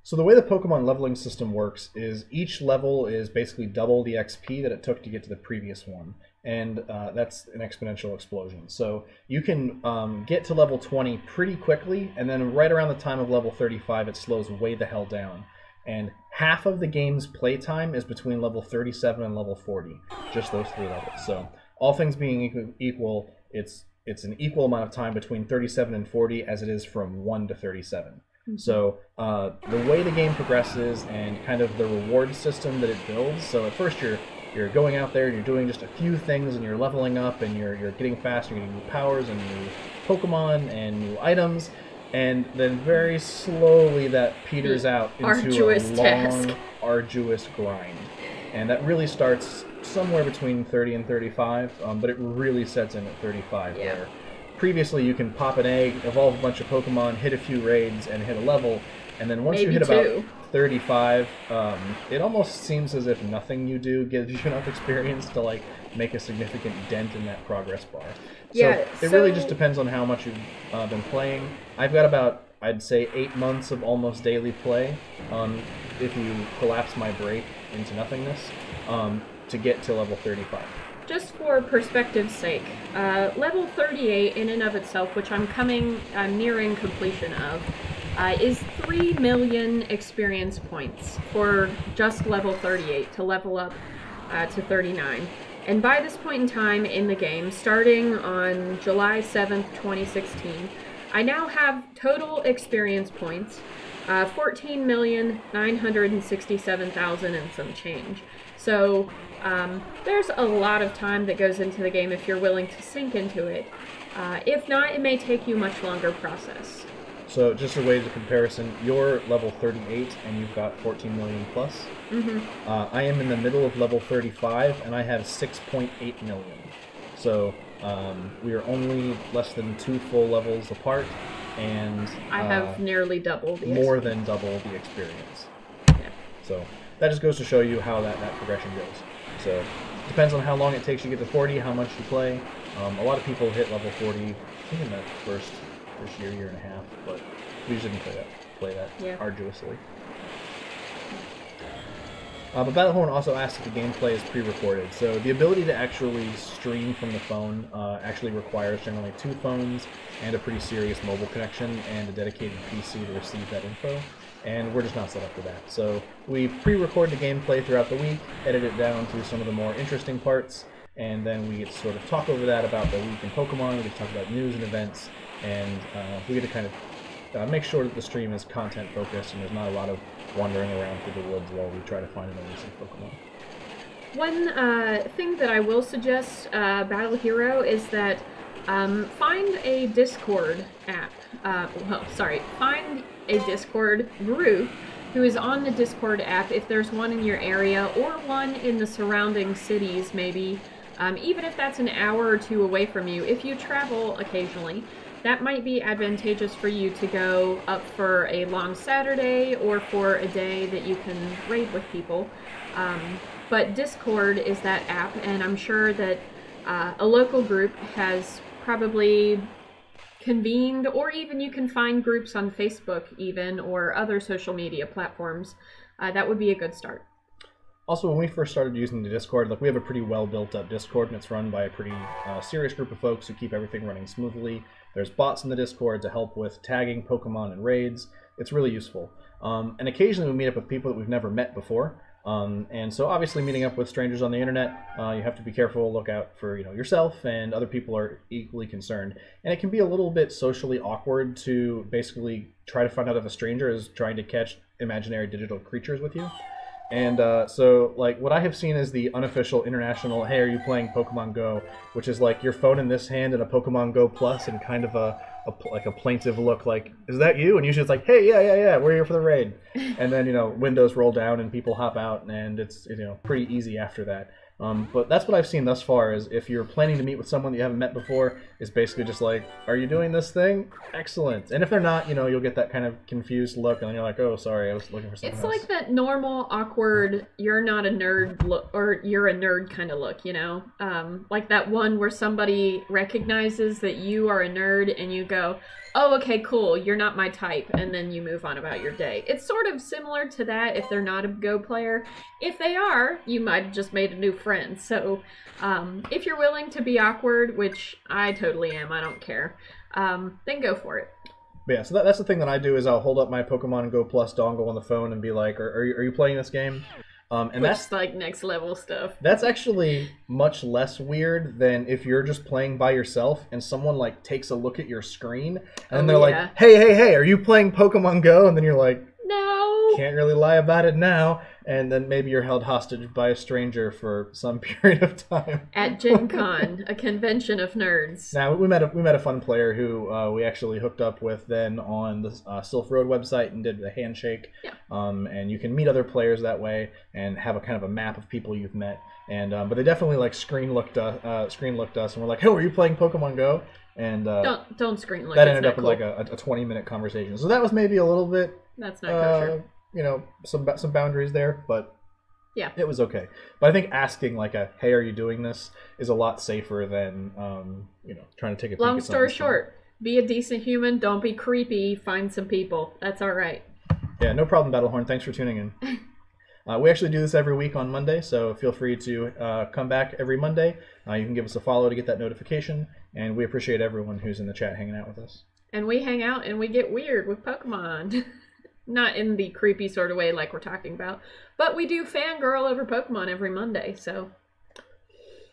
So the way the Pokemon leveling system works is each level is basically double the XP that it took to get to the previous one. And that's an exponential explosion. So you can get to level 20 pretty quickly, and then right around the time of level 35, it slows way the hell down. And half of the game's playtime is between level 37 and level 40, just those 3 levels. So all things being equal, it's an equal amount of time between 37 and 40 as it is from 1 to 37. So the way the game progresses and kind of the reward system that it builds, so at first you're going out there and you're doing just a few things and you're leveling up and you're getting faster, you're getting new powers and new Pokemon and new items, and then very slowly that peters out into a long, arduous grind. And that really starts somewhere between 30 and 35, but it really sets in at 35, where previously you can pop an egg, evolve a bunch of Pokemon, hit a few raids, and hit a level, and then once you hit about 35, it almost seems as if nothing you do gives you enough experience to like make a significant dent in that progress bar. So it really just depends on how much you've been playing. I've got about, I'd say, 8 months of almost daily play, if you collapse my break into nothingness, to get to level 35. Just for perspective's sake, level 38 in and of itself, which I'm nearing completion of, is 3 million experience points for just level 38 to level up to 39. And by this point in time in the game, starting on July 7th, 2016, I now have total experience points, 14,967,000 and some change. So there's a lot of time that goes into the game if you're willing to sink into it. If not, it may take you a much longer process. So just a way to comparison, you're level 38 and you've got 14 million plus. I am in the middle of level 35 and I have 6.8 million. So we are only less than 2 full levels apart, and I have nearly double the more than double the experience. So that just goes to show you how that progression goes. So it depends on how long it takes you to get to 40, how much you play. A lot of people hit level 40, I think in the first year and a half, but we usually didn't play that arduously. But Battlehorn also asks if the gameplay is pre-recorded. So the ability to actually stream from the phone actually requires generally 2 phones and a pretty serious mobile connection and a dedicated PC to receive that info. And we're just not set up for that. So we pre-record the gameplay throughout the week, edit it down to some of the more interesting parts, and then we get to sort of talk over that about the week in Pokemon. We get to talk about news and events, and we get to kind of make sure that the stream is content focused and there's not a lot of wandering around through the woods while we try to find an elusive Pokemon. One thing that I will suggest, Battle Hero, is that find a Discord app. Find a Discord group who is on the Discord app, if there's one in your area, or one in the surrounding cities, maybe. Even if that's an hour or 2 away from you, if you travel occasionally, that might be advantageous for you to go up for a long Saturday or for a day that you can raid with people. But Discord is that app, and I'm sure that a local group has probably convened, or even you can find groups on Facebook even, or other social media platforms. That would be a good start. Also, when we first started using the Discord, we have a pretty well built up Discord, and it's run by a pretty serious group of folks who keep everything running smoothly. There's bots in the Discord to help with tagging Pokemon and raids. It's really useful. And occasionally we meet up with people that we've never met before. And so obviously meeting up with strangers on the internet, you have to be careful, look out for yourself, and other people are equally concerned. And it can be a little bit socially awkward to basically try to find out if a stranger is trying to catch imaginary digital creatures with you. And so what I have seen is the unofficial international, hey, are you playing Pokemon Go? Which is your phone in this hand and a Pokemon Go Plus and kind of a plaintive look is that you? And usually it's hey, yeah, we're here for the raid. And then, windows roll down and people hop out, and it's, pretty easy after that. But that's what I've seen thus far, is if you're planning to meet with someone that you haven't met before, it's basically just like, are you doing this thing? Excellent. And if they're not, you'll get that kind of confused look, and then you're like, oh, sorry, I was looking for something else. It's like that normal, awkward, you're not a nerd look, or you're a nerd kind of look, like that one where somebody recognizes that you are a nerd, and you go, oh, okay, cool, you're not my type, and then you move on about your day. It's sort of similar to that if they're not a Go player. If they are, you might have just made a new friend. So if you're willing to be awkward, which I totally am, I don't care, then go for it. But yeah, so that's the thing that I do, is I'll hold up my Pokemon Go Plus dongle on the phone and be like, are you playing this game? And that's like next level stuff. That's actually much less weird than if you're just playing by yourself and someone like takes a look at your screen and they're like, hey, are you playing Pokemon Go? And then you're like, no, can't really lie about it now. And then maybe you're held hostage by a stranger for some period of time. At Gen Con, a convention of nerds. Now, we met a fun player who we actually hooked up with then on the Sylph Road website and did the handshake. Yeah. And you can meet other players that way and have a kind of a map of people you've met. And but they definitely like screen looked us and were like, hey, are you playing Pokemon Go? And don't screen look. That ended up with like a 20-minute conversation. So that was maybe a little bit. That's not kosher. Some boundaries there, but yeah, it was okay. But I think asking like hey, are you doing this, is a lot safer than trying to take a peek. Long story short, be a decent human. Don't be creepy. Find some people. That's all right. Yeah, no problem, Battlehorn. Thanks for tuning in. We actually do this every week on Monday, so feel free to come back every Monday. You can give us a follow to get that notification, and we appreciate everyone who's in the chat hanging out with us. And we hang out and we get weird with Pokemon. Not in the creepy sort of way like we're talking about, but we do fangirl over Pokemon every Monday, so.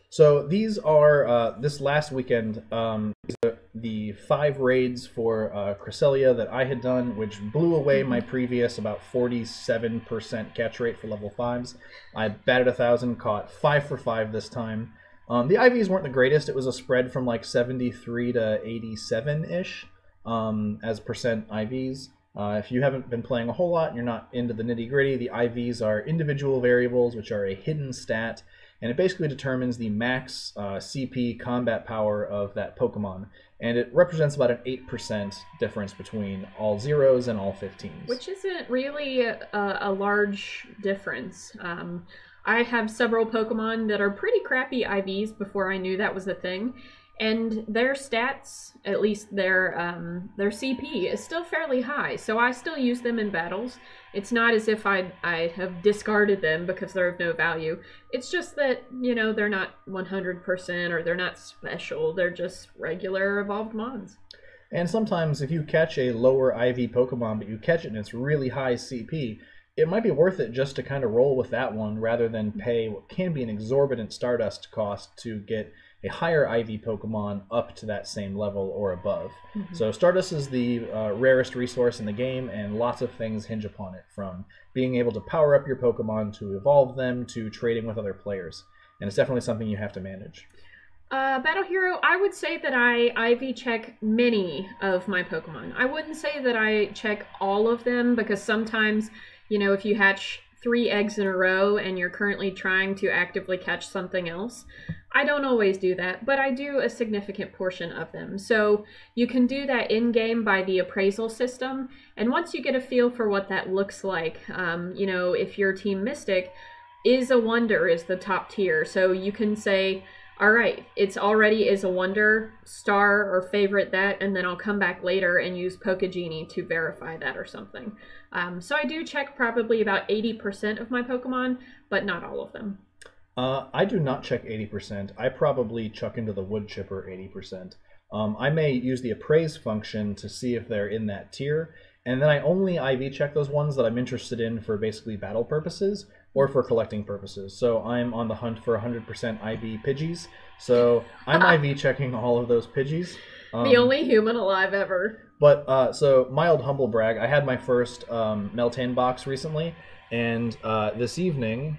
So these are, this last weekend, the 5 raids for Cressalia that I had done, which blew away my previous about 47% catch rate for level 5s. I batted 1,000, caught 5 for 5 this time. The IVs weren't the greatest. It was a spread from like 73 to 87-ish as percent IVs. If you haven't been playing a whole lot and you're not into the nitty-gritty, the IVs are individual variables, which are a hidden stat, and it basically determines the max CP combat power of that Pokemon, and it represents about an 8% difference between all 0s and all 15s. Which isn't really a large difference. I have several Pokemon that are pretty crappy IVs before I knew that was a thing. And their stats, at least their CP, is still fairly high, so I still use them in battles. It's not as if I have discarded them because they're of no value. It's just that, they're not 100% or they're not special. They're just regular evolved mons. And sometimes if you catch a lower IV Pokemon, but you catch it and it's really high CP, it might be worth it just to kind of roll with that one rather than pay what can be an exorbitant Stardust cost to get a higher IV Pokemon up to that same level or above. Mm-hmm. So Stardust is the rarest resource in the game, and lots of things hinge upon it, from being able to power up your Pokemon to evolve them to trading with other players. And it's definitely something you have to manage. Battle Hero, I would say that I IV check many of my Pokemon. I wouldn't say that I check all of them, because sometimes, if you hatch 3 eggs in a row and you're currently trying to actively catch something else, I don't always do that, but I do a significant portion of them. So you can do that in-game by the appraisal system, and once you get a feel for what that looks like, if your Team Mystic is a Wonder is the top tier, so you can say, all right, it's already is a Wonder, star or favorite that, and then I'll come back later and use Pokegenie to verify that or something. So I do check probably about 80% of my Pokemon, but not all of them. I do not check 80%. I probably chuck into the wood chipper 80%. I may use the appraise function to see if they're in that tier, and then I only IV check those ones that I'm interested in for basically battle purposes or for collecting purposes. So I'm on the hunt for 100% IV Pidgeys, so I'm IV checking all of those Pidgeys. The only human alive ever. But, so, mild humble brag, I had my first Meltan box recently, and this evening,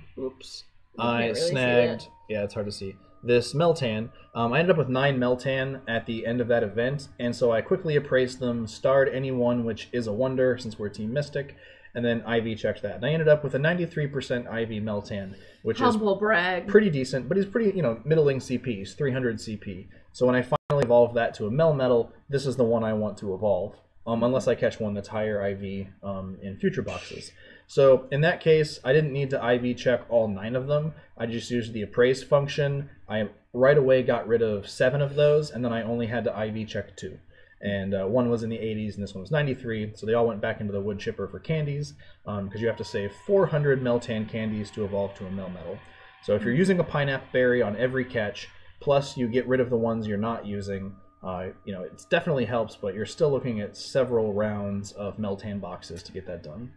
I snagged, yeah, it's hard to see, this Meltan. I ended up with 9 Meltan at the end of that event, and so I quickly appraised them, starred any one which is a Wonder, since we're Team Mystic, and then IV checked that. And I ended up with a 93% IV Meltan, which Humble is brag. pretty decent, but he's pretty, middling CP. He's 300 CP. So when I finally evolved that to a Melmetal, this is the one I want to evolve, unless I catch one that's higher IV in future boxes. So in that case, I didn't need to IV check all 9 of them. I just used the appraise function. I right away got rid of 7 of those, and then I only had to IV check 2. And one was in the 80s, and this one was 93, so they all went back into the wood chipper for candies, because you have to save 400 Meltan candies to evolve to a Melmetal. So if you're using a pineapple berry on every catch, plus you get rid of the ones you're not using, it definitely helps, but you're still looking at several rounds of Meltan boxes to get that done.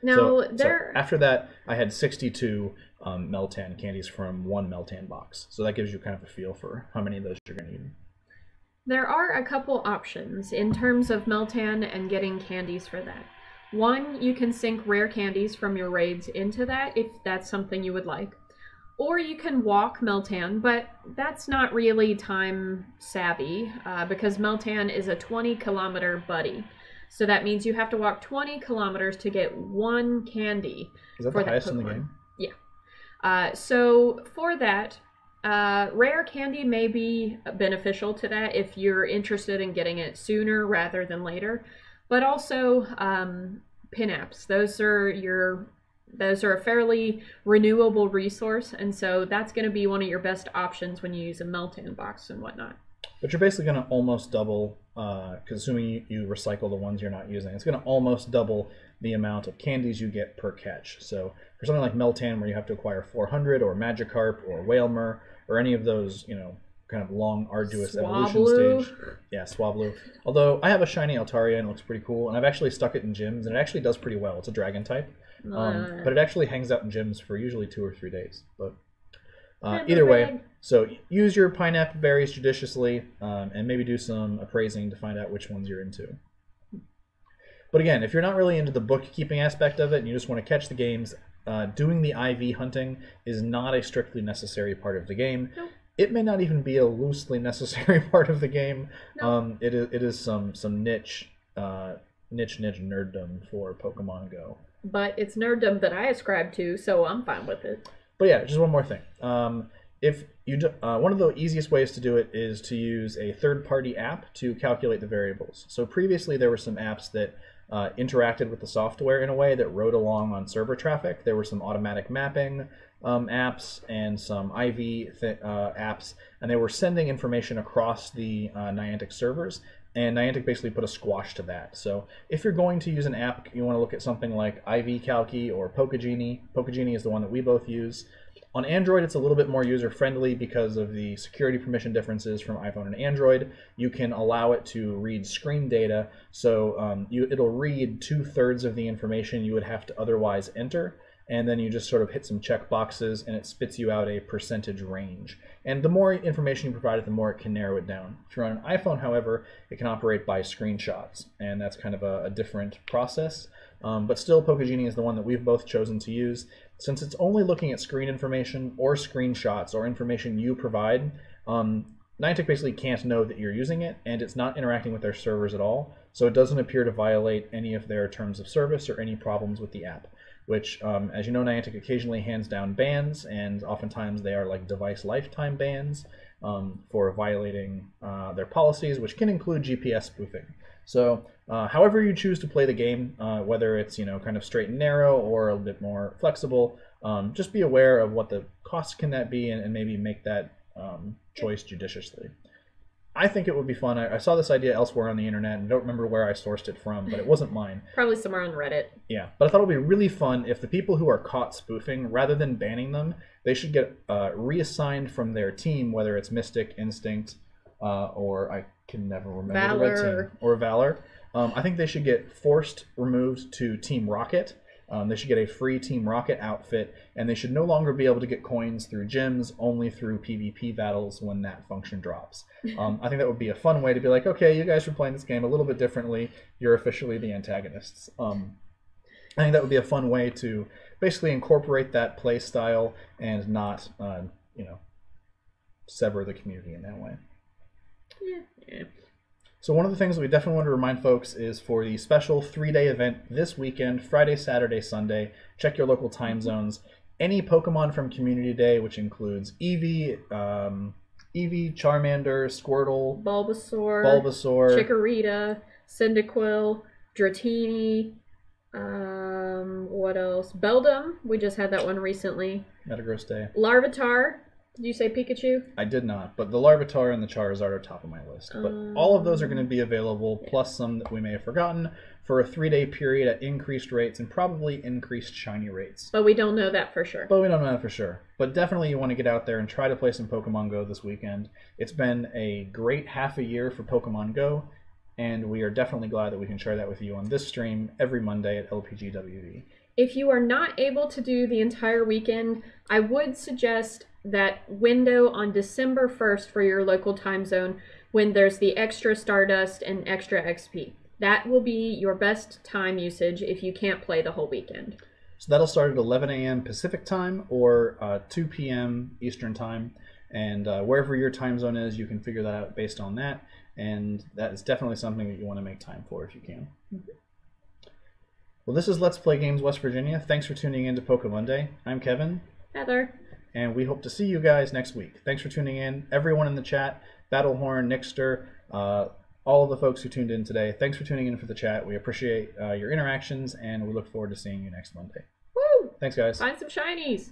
Now, so after that, I had 62 Meltan candies from one Meltan box. So that gives you kind of a feel for how many of those you're going to need. There are a couple options in terms of Meltan and getting candies for that. One, you can sink rare candies from your raids into that if that's something you would like. Or you can walk Meltan, but that's not really time savvy because Meltan is a 20-kilometer buddy. So that means you have to walk 20 kilometers to get 1 candy. Is that the highest in the game? Yeah. So for that, rare candy may be beneficial to that if you're interested in getting it sooner rather than later. But also pin-apps. Those are a fairly renewable resource, and so that's going to be one of your best options when you use a Meltan box and whatnot. But you're basically going to almost double, because assuming you recycle the ones you're not using, it's going to almost double the amount of candies you get per catch. So for something like Meltan, where you have to acquire 400, or Magikarp, or Whalmer, or any of those, kind of long, arduous evolution stage. Yeah, Swablu. Although I have a shiny Altaria and it looks pretty cool, and I've actually stuck it in gyms, and it actually does pretty well. It's a dragon type. But it actually hangs out in gyms for usually 2 or 3 days. But either way, so use your pineapple berries judiciously, and maybe do some appraising to find out which ones you're into. But again, if you're not really into the bookkeeping aspect of it and you just want to catch the games, doing the IV hunting is not a strictly necessary part of the game. Nope. It may not even be a loosely necessary part of the game. Nope. It is some niche nerddom for Pokemon Go. But it's nerddom that I ascribe to, so I'm fine with it. But yeah, just one more thing. If you one of the easiest ways to do it is to use a third-party app to calculate the variables. So previously there were some apps that interacted with the software in a way that rode along on server traffic. There were some automatic mapping apps and some IV apps, and they were sending information across the Niantic servers. And Niantic basically put a squash to that. So if you're going to use an app, you want to look at something like IV Calci or PokéGenie. PokéGenie is the one that we both use. On Android, it's a little bit more user-friendly because of the security permission differences from iPhone and Android. You can allow it to read screen data, so it'll read 2/3 of the information you would have to otherwise enter, and then you just sort of hit some check boxes, and it spits you out a percentage range. And the more information you provide it, the more it can narrow it down. If you're on an iPhone, however, it can operate by screenshots, and that's kind of a different process. But still, PokéGenie is the one that we've both chosen to use. Since it's only looking at screen information or screenshots or information you provide, Niantic basically can't know that you're using it, and it's not interacting with their servers at all, so it doesn't appear to violate any of their terms of service or any problems with the app. Which, as you know, Niantic occasionally hands down bans, and oftentimes they are like device lifetime bans for violating their policies, which can include GPS spoofing. So, however you choose to play the game, whether it's kind of straight and narrow or a bit more flexible, just be aware of what the costs can that be, and maybe make that choice judiciously. I think it would be fun. I saw this idea elsewhere on the internet and don't remember where I sourced it from, but it wasn't mine. Probably somewhere on Reddit. Yeah, but I thought it would be really fun if the people who are caught spoofing, rather than banning them, they should get reassigned from their team, whether it's Mystic, Instinct, or I can never remember Valor. the red team, or Valor. I think they should get forced removed to Team Rocket. They should get a free Team Rocket outfit, and they should no longer be able to get coins through gyms, only through PvP battles when that function drops. I think that would be a fun way to be like, okay, you guys are playing this game a little bit differently. You're officially the antagonists. I think that would be a fun way to basically incorporate that play style and not, sever the community in that way. Yeah. So one of the things that we definitely want to remind folks is for the special 3-day event this weekend, Friday, Saturday, Sunday, check your local time zones. Any Pokemon from Community Day, which includes Eevee, Charmander, Squirtle, Bulbasaur, Chikorita, Cyndaquil, Dratini, what else? Beldum, we just had that one recently. Metagross Day. Larvitar. Did you say Pikachu? I did not, but the Larvitar and the Charizard are top of my list. But all of those are going to be available, plus some that we may have forgotten, for a 3-day period at increased rates and probably increased shiny rates. But we don't know that for sure. But definitely you want to get out there and try to play some Pokemon Go this weekend. It's been a great half a year for Pokemon Go, and we are definitely glad that we can share that with you on this stream every Monday at LPGWV. If you are not able to do the entire weekend, I would suggest that window on December 1st for your local time zone when there's the extra Stardust and extra XP. That will be your best time usage if you can't play the whole weekend. So that'll start at 11 a.m. Pacific time or 2 p.m. Eastern time. And wherever your time zone is, you can figure that out based on that. And that is definitely something that you want to make time for if you can. Mm-hmm. Well, this is Let's Play Games West Virginia. Thanks for tuning in to PokéMonday. I'm Kevin. Heather. And we hope to see you guys next week. Thanks for tuning in. Everyone in the chat, Battlehorn, Nixter, all of the folks who tuned in today. Thanks for tuning in for the chat. We appreciate your interactions, and we look forward to seeing you next Monday. Woo! Thanks, guys. Find some shinies.